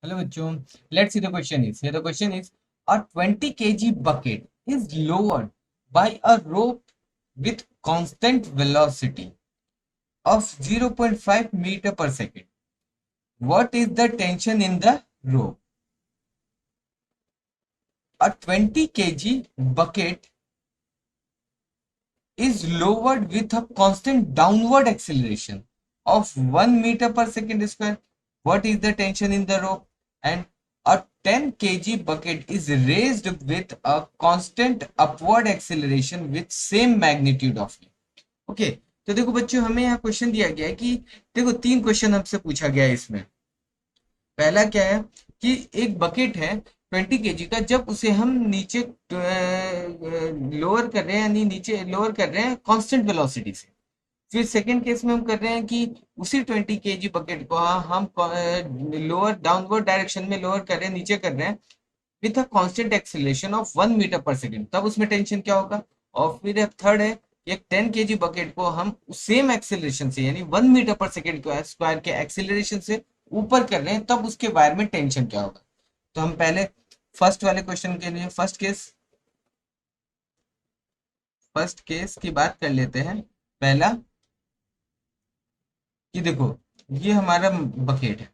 Hello बच्चों, let's see the question is. Here the question is, a 20 kg bucket is lowered by a rope with constant velocity of 0.5 meter per second. What is the tension in the rope? A 20 kg bucket is lowered with a constant downward acceleration of 1 meter per second square. What is the tension in the rope? And a 10 kg bucket is raised with a constant upward acceleration with same magnitude of lift. Okay, तो देखो बच्चों, हमें यहाँ question दिया गया है कि देखो तीन क्वेश्चन हमसे पूछा गया है इसमें। पहला क्या है कि एक बकेट है 20 kg का, जब उसे हम नीचे लोअर कर रहे हैं, यानी नीचे लोअर कर रहे हैं कांस्टेंट वेलोसिटी से। फिर सेकंड केस में हम कर रहे हैं कि उसी 20 kg बकेट को हम लोअर डाउनवर्ड डायरेक्शन में लोअर कर रहे हैं, नीचे कर रहे हैं with a constant acceleration of 1 metre per second. तब उसमें टेंशन क्या होगा? और फिर थर्ड है, एक 10 kg बकेट को हम सेम एक्सेलरेशन से यानी 1 मीटर पर सेकंड के स्क्वायर के एक्सेलरेशन से ऊपर कर रहे हैं, तब उसके वायर में टेंशन क्या होगा। तो हम पहले फर्स्ट वाले क्वेश्चन के लिए फर्स्ट केस की बात कर लेते हैं। पहला कि देखो, ये हमारा बकेट है।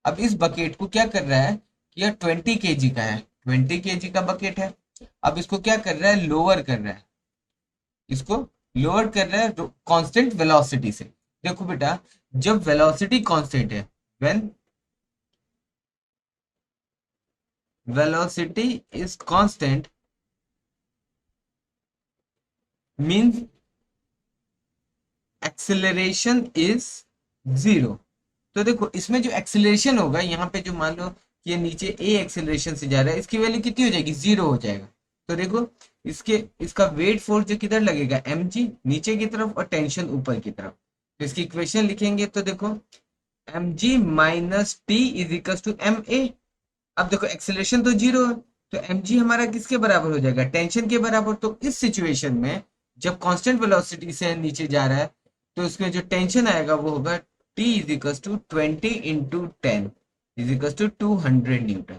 अब इस बकेट को क्या कर रहा है कि यह 20 kg का है, 20 kg का बकेट है। अब इसको क्या कर रहा है? लोअर कर रहा है, इसको लोअर कर रहा है कांस्टेंट वेलोसिटी से। देखो बेटा, जब वेलोसिटी कांस्टेंट है, when velocity is constant means acceleration is zero. तो देखो, इसमें जो एक्सेलरेशन होगा, यहाँ पे जो मान लो कि ये नीचे ए एक्सेलरेशन से जा रहा है, इसकी वैल्यू कितनी हो जाएगी? जीरो हो जाएगा। तो देखो, इसका वेट फोर्स जो किधर लगेगा? mg नीचे की तरफ और टेंशन ऊपर की तरफ। तो इसकी इक्वेशन लिखेंगे तो देखो, mg minus t is equal to m a. अब देखो, एक्सेलरेशन तो जीरो है, तो mg हमारा किसके बराबर हो जाएगा? टेंशन के बराबर। तो इस सिचुएशन में जब कांस्टेंट वेलोसिटी से नीचे जा रहा है, तो उसमें जो टेंशन आएगा वो होगा T is equals to 20 into 10 is equals to 200 Newton.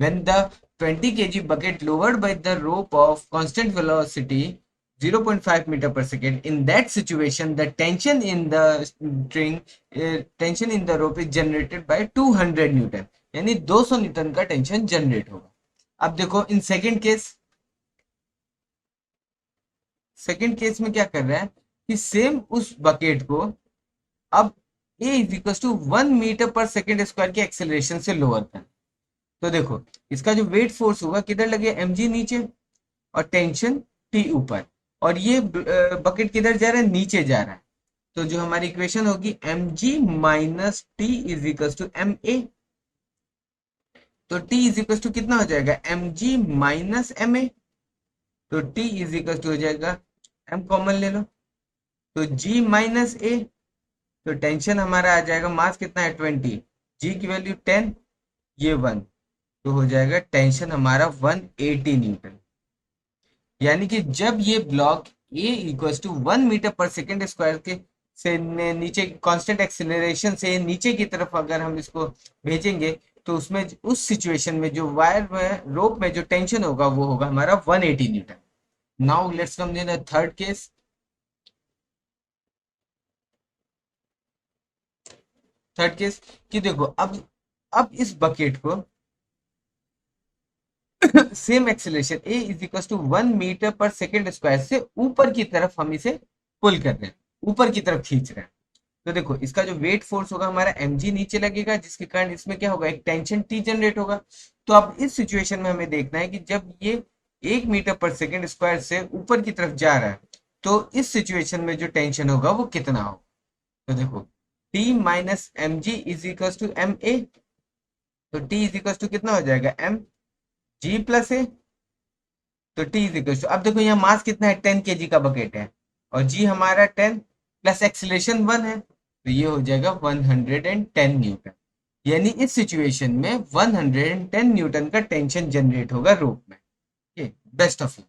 When the 20 kg bucket lowered by the rope of constant velocity 0.5 meter per second, in that situation the tension in the string tension in the rope is generated by 200 Newton, यानी 200 Newton का tension generate होगा। अब देखो, in second case में क्या कर रहा है कि सेम उस बकेट को अब ए is equal to 1 metre per second square के एक्सेलरेशन से लोअर कर। तो देखो, इसका जो वेट फोर्स होगा किधर लगे? mg नीचे और टेंशन टी ऊपर, और ये बकेट किधर जा रहा है? नीचे जा रहा है। तो जो हमारी इक्वेशन होगी mg minus t is equal to m a. तो t इज इक्वल टू कितना हो जाएगा? mg minus m a. तो t इज इक्वल टू हो जाएगा, m कॉमन ले लो, तो g माइनस ए। तो टेंशन हमारा आ जाएगा, मास कितना है? 20, जी की वैल्यू 10, ये 1, तो हो जाएगा टेंशन हमारा 180 न्यूटन। यानी कि जब ये block a equal to 1 metre per second square के से नीचे कांस्टेंट एक्सेलरेशन से नीचे की तरफ अगर हम इसको भेजेंगे, तो उसमें उस सिचुएशन में जो वायर में रोप में जो टेंशन होगा वो होगा हमारा 180 newton. Now let's come in third case. कि देखो, अब इस बकेट को same acceleration a is equal to 1 metre per second square से ऊपर की तरफ हम इसे पुल कर रहे हैं, ऊपर की तरफ खींच रहे हैं। तो देखो, इसका जो वेट फोर्स होगा हमारा mg नीचे लगेगा, जिसके कारण इसमें क्या होगा? एक टेंशन t जनरेट होगा। तो अब इस सिचुएशन में हमें देखना है कि जब ये 1 मीटर पर सेकेंड स्क्वायर से ऊपर की तरफ जा रहा है, तो इस सिचुएशन में जो टेंशन होगा वो कितना होगा? तो देखो, t minus m g is equal to m a. तो t इज इक्वल टू कितना हो जाएगा? m g प्लस ए। तो t इज इक्वल टू, अब देखो यहाँ मास कितना है? 10 kg का बकेट है, और g हमारा 10 प्लस एक्सीलरेशन 1 है, तो ये हो जाएगा 110 न्यूटन। यानी इस सिचुएशन में 110 न्यूटन का टेंशन जनरेट होगा रोप में। Best of